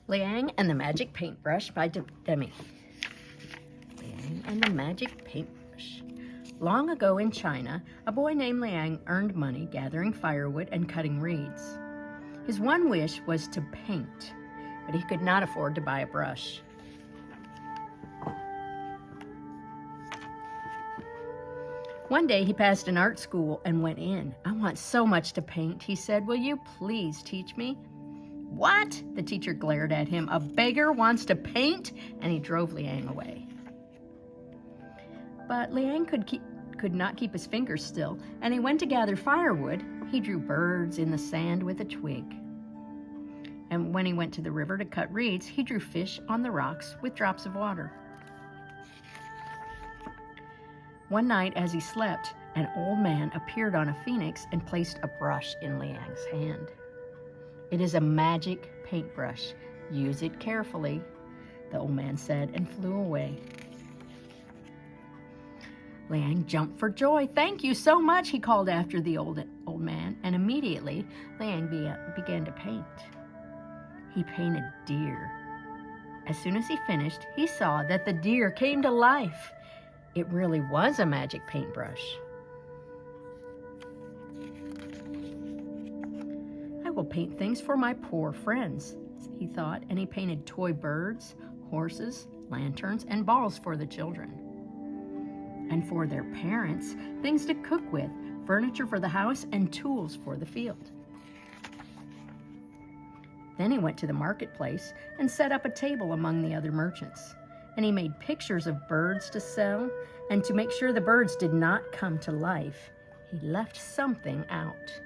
Liang and the Magic Paintbrush by Demi. Liang and the Magic Paintbrush. Long ago in China, a boy named Liang earned money gathering firewood and cutting reeds. His one wish was to paint, but he could not afford to buy a brush. One day he passed an art school and went in. "I want so much to paint," he said. "Will you please teach me?" "What?" The teacher glared at him. "A beggar wants to paint?" And he drove Liang away. But Liang could not keep his fingers still, and he went to gather firewood. He drew birds in the sand with a twig. And when he went to the river to cut reeds, he drew fish on the rocks with drops of water. One night as he slept, an old man appeared on a phoenix and placed a brush in Liang's hand. "It is a magic paintbrush. Use it carefully," the old man said, and flew away. Liang jumped for joy. "Thank you so much," he called after the old man, and immediately Liang began to paint. He painted deer. As soon as he finished, he saw that the deer came to life. It really was a magic paintbrush. "I will paint things for my poor friends," he thought, and he painted toy birds, horses, lanterns, and balls for the children. And for their parents, things to cook with, furniture for the house, and tools for the field. Then he went to the marketplace and set up a table among the other merchants. And he made pictures of birds to sell, and to make sure the birds did not come to life, he left something out.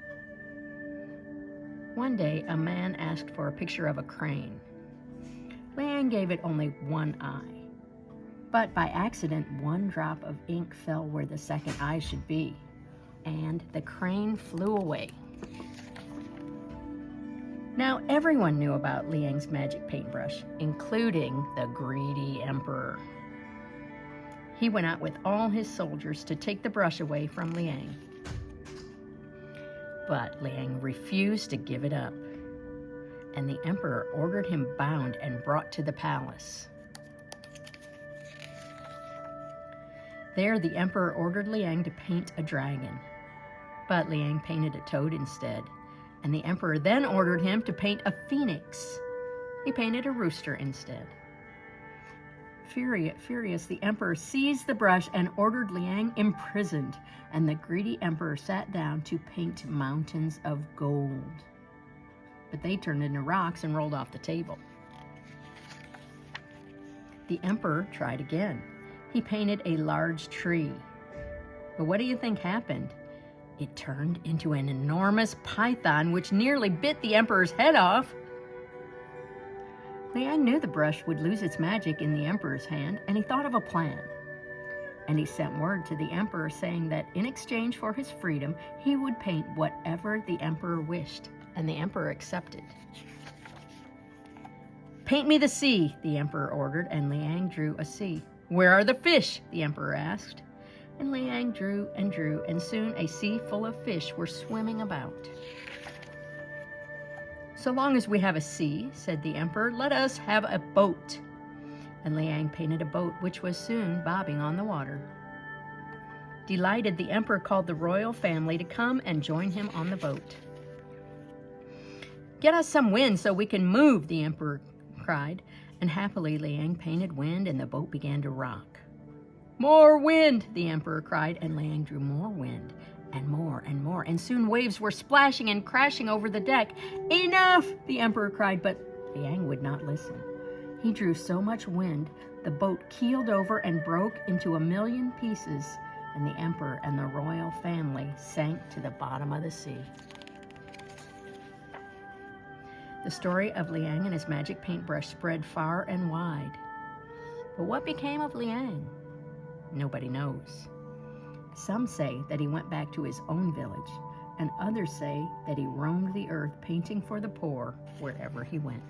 One day, a man asked for a picture of a crane. Liang gave it only one eye. But by accident, one drop of ink fell where the second eye should be, and the crane flew away. Now everyone knew about Liang's magic paintbrush, including the greedy emperor. He went out with all his soldiers to take the brush away from Liang. But Liang refused to give it up, and the emperor ordered him bound and brought to the palace. There, the emperor ordered Liang to paint a dragon, but Liang painted a toad instead, and the emperor then ordered him to paint a phoenix. He painted a rooster instead. Furious, the emperor seized the brush and ordered Liang imprisoned, and the greedy emperor sat down to paint mountains of gold. But they turned into rocks and rolled off the table. The emperor tried again. He painted a large tree. But what do you think happened? It turned into an enormous python which nearly bit the emperor's head off. Liang knew the brush would lose its magic in the emperor's hand, and he thought of a plan. And he sent word to the emperor saying that in exchange for his freedom, he would paint whatever the emperor wished, and the emperor accepted. "Paint me the sea," the emperor ordered, and Liang drew a sea. "Where are the fish?" the emperor asked. And Liang drew, and soon a sea full of fish were swimming about. "So long as we have a sea," said the emperor, "let us have a boat." And Liang painted a boat which was soon bobbing on the water. Delighted, the emperor called the royal family to come and join him on the boat. "Get us some wind so we can move," the emperor cried, and happily Liang painted wind and the boat began to rock. "More wind," the emperor cried, and Liang drew more wind and more, and soon waves were splashing and crashing over the deck. "Enough," the emperor cried, but Liang would not listen. He drew so much wind, the boat keeled over and broke into 1,000,000 pieces, and the emperor and the royal family sank to the bottom of the sea. The story of Liang and his magic paintbrush spread far and wide. But what became of Liang? Nobody knows. Some say that he went back to his own village, and others say that he roamed the earth painting for the poor wherever he went.